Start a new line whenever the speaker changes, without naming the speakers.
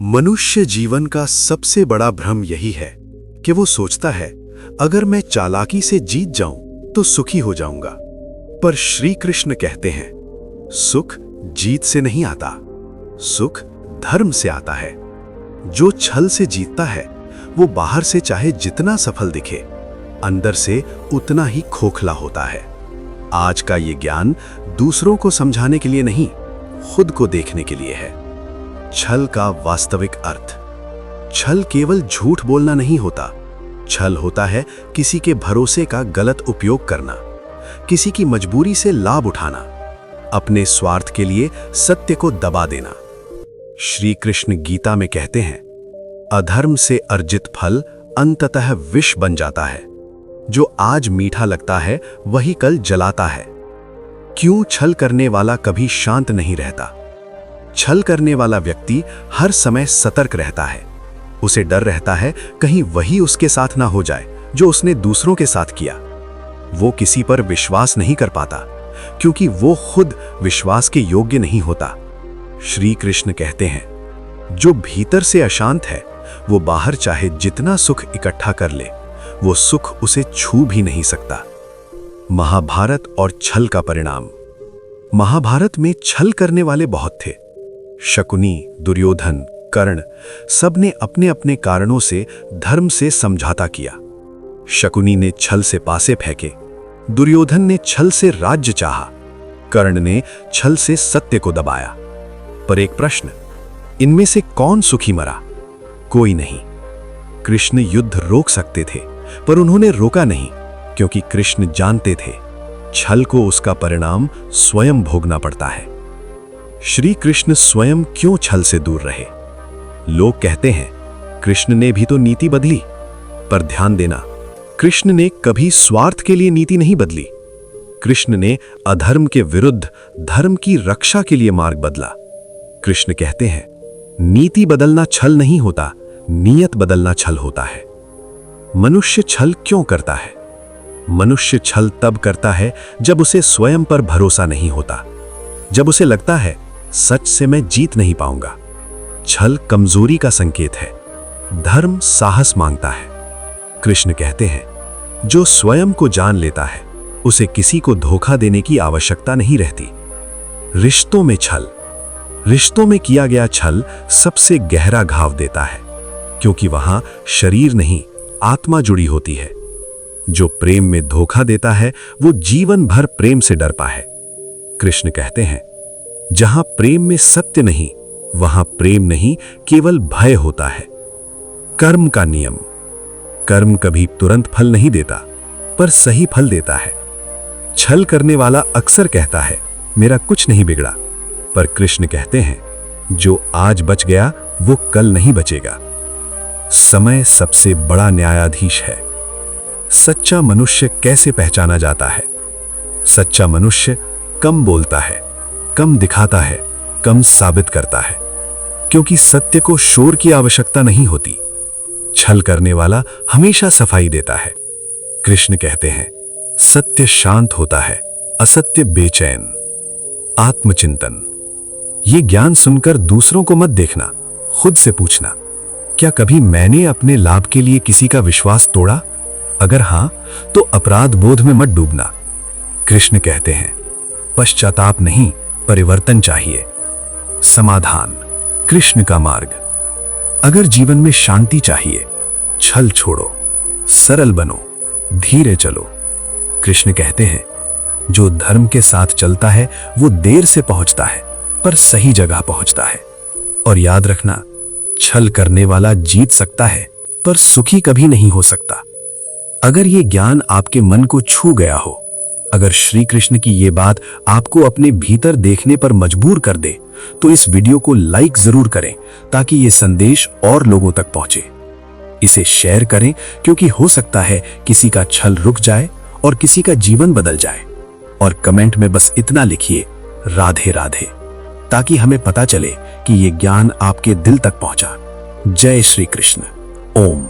मनुष्य जीवन का सबसे बड़ा भ्रम यही है कि वो सोचता है अगर मैं चालाकी से जीत जाऊं तो सुखी हो जाऊंगा। पर श्री कृष्ण कहते हैं सुख जीत से नहीं आता, सुख धर्म से आता है। जो छल से जीतता है वो बाहर से चाहे जितना सफल दिखे, अंदर से उतना ही खोखला होता है। आज का ये ज्ञान दूसरों को समझाने के लिए नहीं, खुद को देखने के लिए है। छल का वास्तविक अर्थ, छल केवल झूठ बोलना नहीं होता। छल होता है किसी के भरोसे का गलत उपयोग करना, किसी की मजबूरी से लाभ उठाना, अपने स्वार्थ के लिए सत्य को दबा देना। श्री कृष्ण गीता में कहते हैं अधर्म से अर्जित फल अंततः विष बन जाता है। जो आज मीठा लगता है वही कल जलाता है। क्यों छल करने वाला कभी शांत नहीं रहता? छल करने वाला व्यक्ति हर समय सतर्क रहता है। उसे डर रहता है कहीं वही उसके साथ ना हो जाए जो उसने दूसरों के साथ किया। वो किसी पर विश्वास नहीं कर पाता क्योंकि वो खुद विश्वास के योग्य नहीं होता। श्री कृष्ण कहते हैं जो भीतर से अशांत है वो बाहर चाहे जितना सुख इकट्ठा कर ले, वो सुख उसे छू भी नहीं सकता। महाभारत और छल का परिणाम। महाभारत में छल करने वाले बहुत थे। शकुनी, दुर्योधन, कर्ण सबने अपने अपने कारणों से धर्म से समझौता किया। शकुनी ने छल से पासे फेंके, दुर्योधन ने छल से राज्य चाहा, कर्ण ने छल से सत्य को दबाया। पर एक प्रश्न, इनमें से कौन सुखी मरा? कोई नहीं। कृष्ण युद्ध रोक सकते थे पर उन्होंने रोका नहीं, क्योंकि कृष्ण जानते थे छल को उसका परिणाम स्वयं भोगना पड़ता है। श्री कृष्ण स्वयं क्यों छल से दूर रहे? लोग कहते हैं कृष्ण ने भी तो नीति बदली, पर ध्यान देना, कृष्ण ने कभी स्वार्थ के लिए नीति नहीं बदली। कृष्ण ने अधर्म के विरुद्ध धर्म की रक्षा के लिए मार्ग बदला। कृष्ण कहते हैं नीति बदलना छल नहीं होता, नियत बदलना छल होता है। मनुष्य छल क्यों करता है? मनुष्य छल तब करता है जब उसे स्वयं पर भरोसा नहीं होता, जब उसे लगता है सच से मैं जीत नहीं पाऊंगा। छल कमजोरी का संकेत है, धर्म साहस मांगता है। कृष्ण कहते हैं जो स्वयं को जान लेता है उसे किसी को धोखा देने की आवश्यकता नहीं रहती। रिश्तों में छल, रिश्तों में किया गया छल सबसे गहरा घाव देता है, क्योंकि वहां शरीर नहीं आत्मा जुड़ी होती है। जो प्रेम में धोखा देता है वो जीवन भर प्रेम से डरता है। कृष्ण कहते हैं जहां प्रेम में सत्य नहीं वहां प्रेम नहीं केवल भय होता है। कर्म का नियम, कर्म कभी तुरंत फल नहीं देता पर सही फल देता है। छल करने वाला अक्सर कहता है मेरा कुछ नहीं बिगड़ा, पर कृष्ण कहते हैं जो आज बच गया वो कल नहीं बचेगा। समय सबसे बड़ा न्यायाधीश है। सच्चा मनुष्य कैसे पहचाना जाता है? सच्चा मनुष्य कम बोलता है, कम दिखाता है, कम साबित करता है, क्योंकि सत्य को शोर की आवश्यकता नहीं होती। छल करने वाला हमेशा सफाई देता है। कृष्ण कहते हैं सत्य शांत होता है, असत्य बेचैन। आत्मचिंतन। ये ज्ञान सुनकर दूसरों को मत देखना, खुद से पूछना क्या कभी मैंने अपने लाभ के लिए किसी का विश्वास तोड़ा? अगर हां तो अपराध बोध में मत डूबना। कृष्ण कहते हैं पश्चाताप नहीं, परिवर्तन चाहिए। समाधान। कृष्ण का मार्ग। अगर जीवन में शांति चाहिए, छल छोड़ो, सरल बनो, धीरे चलो। कृष्ण कहते हैं जो धर्म के साथ चलता है वो देर से पहुंचता है पर सही जगह पहुंचता है। और याद रखना, छल करने वाला जीत सकता है पर सुखी कभी नहीं हो सकता। अगर ये ज्ञान आपके मन को छू गया हो, अगर श्री कृष्ण की ये बात आपको अपने भीतर देखने पर मजबूर कर दे, तो इस वीडियो को लाइक जरूर करें ताकि ये संदेश और लोगों तक पहुंचे। इसे शेयर करें क्योंकि हो सकता है किसी का छल रुक जाए और किसी का जीवन बदल जाए। और कमेंट में बस इतना लिखिए राधे राधे, ताकि हमें पता चले कि ये ज्ञान आपके दिल तक पहुंचा। जय श्री कृष्ण। ओम।